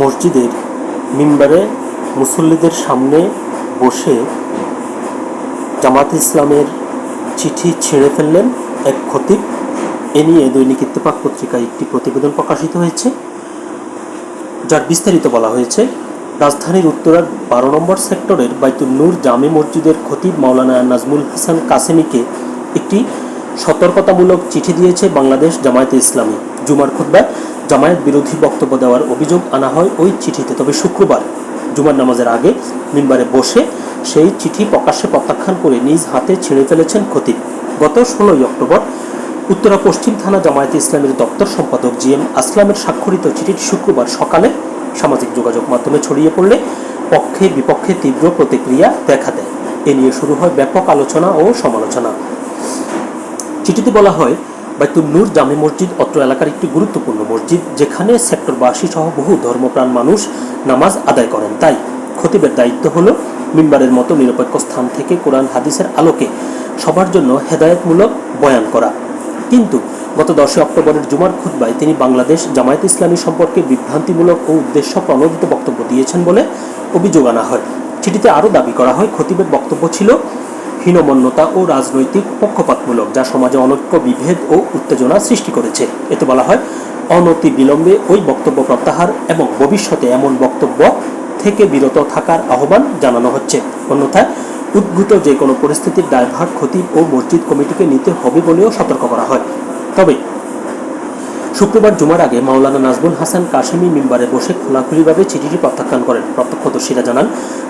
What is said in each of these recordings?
মসজিদের মিম্বারে মুসল্লিদের সামনে বসে জামাত ইসলামের চিঠি ছিঁড়ে ফেললেন এক খতিব। এ নিয়ে দৈনিক ইত্তেফাক পত্রিকায় একটি প্রতিবেদন প্রকাশিত হয়েছে, যার বিস্তারিত বলা হয়েছে। রাজধানীর উত্তরার 12 নম্বর সেক্টরের বাইতুন নূর জামে মসজিদের খতিব মাওলানা নাজমুল হাসান কাসেমীকে একটি সতর্কতামূলক চিঠি দিয়েছে বাংলাদেশ জামায়াতে ইসলামী। জুমার খুতবায় জামায়াত বিরোধী বক্তব্য দেওয়ার অভিযোগ আনা হয় ওই চিঠিতে। তবে শুক্রবার জুমার নামাজের আগে মিম্বারে বসে সেই চিঠি প্রকাশ্যে প্রত্যাখ্যান করে নিজ হাতে ছিঁড়ে ফেলেছেন খতিব। গত 16 অক্টোবর উত্তরা পশ্চিম থানা জামায়াতে ইসলামের দপ্তর সম্পাদক জিএম আসলামের স্বাক্ষরিত চিঠিটি শুক্রবার সকালে সামাজিক যোগাযোগ মাধ্যমে ছড়িয়ে পড়লে পক্ষে বিপক্ষে তীব্র প্রতিক্রিয়া দেখা দেয়। এ নিয়ে শুরু হয় ব্যাপক আলোচনা ও সমালোচনা। চিঠিতে বলা হয়, বাইতুন নূর জামে মসজিদ অত্র এলাকার একটি গুরুত্বপূর্ণ মসজিদ, যেখানে সেক্টরবাসী সহ বহু ধর্মপ্রাণ মানুষ নামাজ আদায় করেন। তাই খতিবের দায়িত্ব হলো মিম্বারের মতো নিরপেক্ষ স্থান থেকে কোরআন হাদিসের আলোকে সবার জন্য হেদায়েতমূলক বয়ান করা। কিন্তু গত 10 অক্টোবরের জুমার খুতবায় তিনি বাংলাদেশ জামায়াত ইসলামী সম্পর্কে বিভ্রান্তিমূলক ও উদ্দেশ্য প্রণোদিত বক্তব্য দিয়েছেন বলে অভিযোগ আনা হয়। চিঠিতে আরও দাবি করা হয়, খতিবের বক্তব্য ছিল হীনমন্যতা ও রাজনৈতিক পক্ষপাতমূলক, যা সমাজে অনৈক্য, বিভেদ ও উত্তেজনা সৃষ্টি করেছে। এতে বলা হয়, অনতি বিলম্বে ওই বক্তব্য প্রত্যাহার এবং ভবিষ্যতে এমন বক্তব্য থেকে বিরত থাকার আহ্বান জানানো হচ্ছে। অন্যথায় উদ্ভূত যে কোনো পরিস্থিতির দায়ভার খতিব ও মসজিদ কমিটিকে নিতে হবে বলেও সতর্ক করা হয়। তবে শুক্রবার জুমার আগে মাওলানা নাজমুল হাসান কাসেমী মিম্বারে বসে খোলাখুলিভাবে চিঠিটি প্রত্যাখ্যান করেন। প্রত্যক্ষদর্শীরা জানান,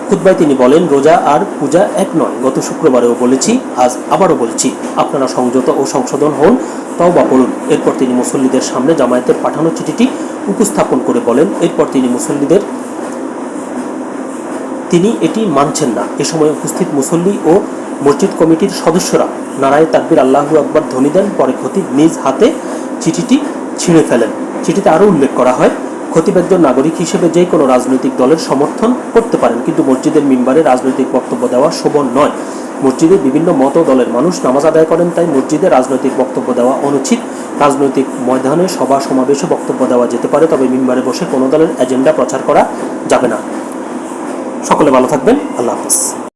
খুতবায় তিনি বলেন, রোজা আর পূজা এক নয়। গত শুক্রবারেও বলেছি, আজ আবারও বলছি, আপনারা সংযত ও সংশোধন হন, তওবা পড়ুন। এরপর তিনি মুসল্লিদের সামনে জামায়াতের পাঠানো চিঠিটি উপস্থাপন করে বলেন, এরপর তিনি এটি মানছেন না। এ সময় উপস্থিত মুসল্লি ও মসজিদ কমিটির সদস্যরা নারায়ে তাকবীর আল্লাহু আকবার ধ্বনি দেন। পরে খতিব নিজ হাতে চিঠিটি ছিঁড়ে ফেলেন। চিঠিতে আরও উল্লেখ করা হয়, খতিব একজন নাগরিক হিসেবে যে কোনো রাজনৈতিক দলের সমর্থন করতে পারেন, কিন্তু মসজিদের মিম্বারে রাজনৈতিক বক্তব্য দেওয়া শোভন নয়। মসজিদে বিভিন্ন মত দলের মানুষ নামাজ আদায় করেন, তাই মসজিদে রাজনৈতিক বক্তব্য দেওয়া অনুচিত। রাজনৈতিক ময়দানে সভা সমাবেশে বক্তব্য দেওয়া যেতে পারে, তবে মিম্বারে বসে কোনো দলের এজেন্ডা প্রচার করা যাবে না। সকলে ভালো থাকবেন। আল্লাহ হাফেজ।